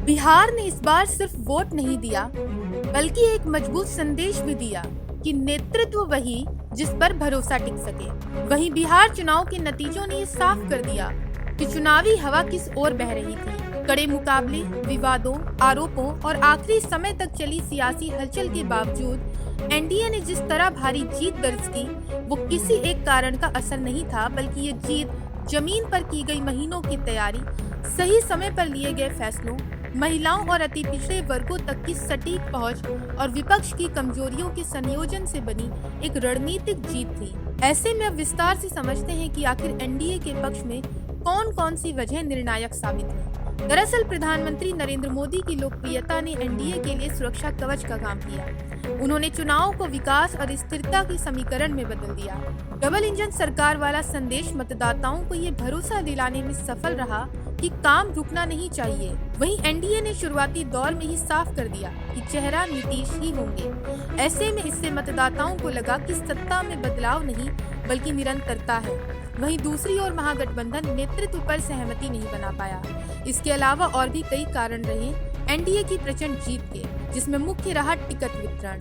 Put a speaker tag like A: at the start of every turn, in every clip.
A: बिहार ने इस बार सिर्फ वोट नहीं दिया बल्कि एक मजबूत संदेश भी दिया कि नेतृत्व वही जिस पर भरोसा टिक सके। वहीं बिहार चुनाव के नतीजों ने ये साफ कर दिया कि चुनावी हवा किस ओर बह रही थी। कड़े मुकाबले, विवादों, आरोपों और आखिरी समय तक चली सियासी हलचल के बावजूद एनडीए ने जिस तरह भारी जीत दर्ज की, वो किसी एक कारण का असर नहीं था, बल्कि ये जीत जमीन पर की गई महीनों की तैयारी, सही समय पर लिए गए फैसलों, महिलाओं और अति पिछड़े वर्गों तक की सटीक पहुंच और विपक्ष की कमजोरियों के संयोजन से बनी एक रणनीतिक जीत थी। ऐसे में अब विस्तार से समझते हैं कि आखिर एनडीए के पक्ष में कौन कौन सी वजह निर्णायक साबित हुई। दरअसल प्रधानमंत्री नरेंद्र मोदी की लोकप्रियता ने एनडीए के लिए सुरक्षा कवच का काम किया। उन्होंने चुनाव को विकास और स्थिरता के समीकरण में बदल दिया। डबल इंजन सरकार वाला संदेश मतदाताओं को ये भरोसा दिलाने में सफल रहा कि काम रुकना नहीं चाहिए। वहीं एनडीए ने शुरुआती दौर में ही साफ कर दिया कि चेहरा नीतीश ही होंगे। ऐसे में इससे मतदाताओं को लगा कि सत्ता में बदलाव नहीं बल्कि निरंतरता है। वहीं दूसरी ओर महागठबंधन नेतृत्व पर सहमति नहीं बना पाया। इसके अलावा और भी कई कारण रहे एनडीए की प्रचंड जीत के, जिसमें मुख्य रहा टिकट वितरण।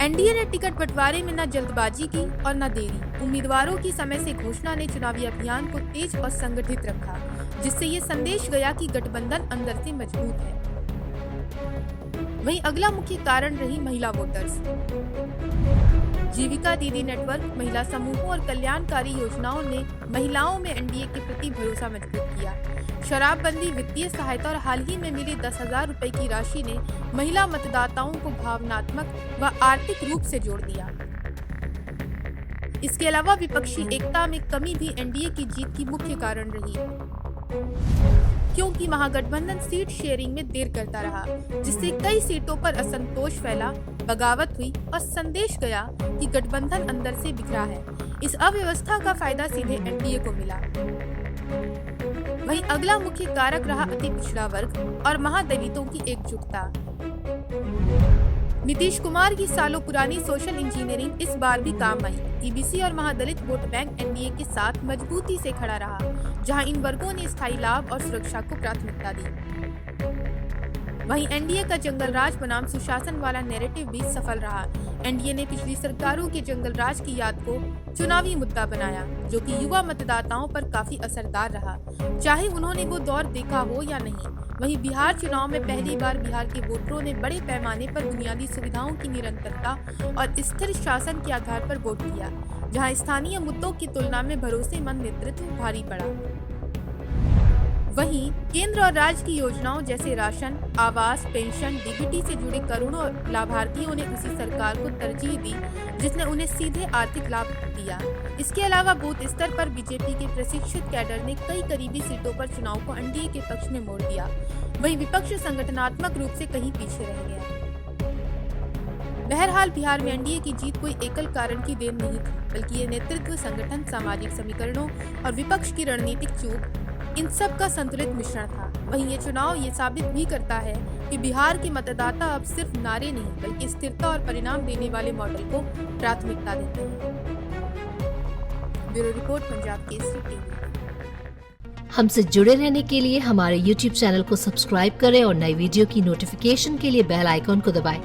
A: एनडीए ने टिकट बंटवारे में न जल्दबाजी की और न देरी। उम्मीदवारों की समय से घोषणा ने चुनावी अभियान को तेज और संगठित रखा, जिससे ये संदेश गया कि गठबंधन अंदर से मजबूत है। वहीं अगला मुख्य कारण रही महिला वोटर्स। जीविका दीदी नेटवर्क, महिला समूहों और कल्याणकारी योजनाओं ने महिलाओं में एनडीए के प्रति भरोसा मजबूत किया। शराबबंदी, वित्तीय सहायता और हाल ही में मिली 10,000 रुपए की राशि ने महिला मतदाताओं को भावनात्मक व आर्थिक रूप से जोड़ दिया। इसके अलावा विपक्षी एकता में कमी भी एनडीए की जीत की मुख्य कारण रही, क्योंकि महागठबंधन सीट शेयरिंग में देर करता रहा, जिससे कई सीटों पर असंतोष फैला, बगावत हुई और संदेश गया कि गठबंधन अंदर से बिखरा है। इस अव्यवस्था का फायदा सीधे एनडीए को मिला। वहीं अगला मुख्य कारक रहा अति पिछड़ा वर्ग और महादलितों की एकजुटता। नीतीश कुमार की सालों पुरानी सोशल इंजीनियरिंग इस बार भी काम आई। ईबीसी और महादलित वोट बैंक एनडीए के साथ मजबूती से खड़ा रहा, जहां इन वर्गों ने स्थायी लाभ और सुरक्षा को प्राथमिकता दी। वहीं एनडीए का जंगल राज बनाम सुशासन वाला नैरेटिव भी सफल रहा। एनडीए ने पिछली सरकारों के जंगल राज की याद को चुनावी मुद्दा बनाया, जो कि युवा मतदाताओं पर काफी असरदार रहा, चाहे उन्होंने वो दौर देखा हो या नहीं। वहीं बिहार चुनाव में पहली बार बिहार के वोटरों ने बड़े पैमाने पर बुनियादी सुविधाओं की निरंतरता और स्थिर शासन के आधार पर वोट किया, जहां स्थानीय मुद्दों की तुलना में भरोसेमंद नेतृत्व भारी पड़ा। वहीं केंद्र और राज्य की योजनाओं जैसे राशन, आवास, पेंशन, डीबीटी से जुड़े करोड़ों लाभार्थियों ने उसी सरकार को तरजीह दी जिसने उन्हें सीधे आर्थिक लाभ दिया। इसके अलावा बूथ स्तर पर बीजेपी के प्रशिक्षित कैडर ने कई करीबी सीटों पर चुनाव को एनडीए के पक्ष में मोड़ दिया। वहीं विपक्ष संगठनात्मक रूप से कहीं पीछे रह गया। बहरहाल बिहार में एनडीए की जीत कोई एकल कारण की देन नहीं थी, बल्कि ये नेतृत्व, संगठन, सामाजिक समीकरणों और विपक्ष की रणनीतिक चूक, इन सब का संतुलित मिश्रण था। वहीं ये चुनाव ये साबित भी करता है कि बिहार के मतदाता अब सिर्फ नारे नहीं बल्कि स्थिरता और परिणाम देने वाले मॉडल को प्राथमिकता देते हैं। Bureau report, Punjab Kesari TV.
B: हमसे जुड़े रहने के लिए हमारे YouTube चैनल को सब्सक्राइब करें और नई वीडियो की नोटिफिकेशन के लिए बेल आइकॉन को दबाएं।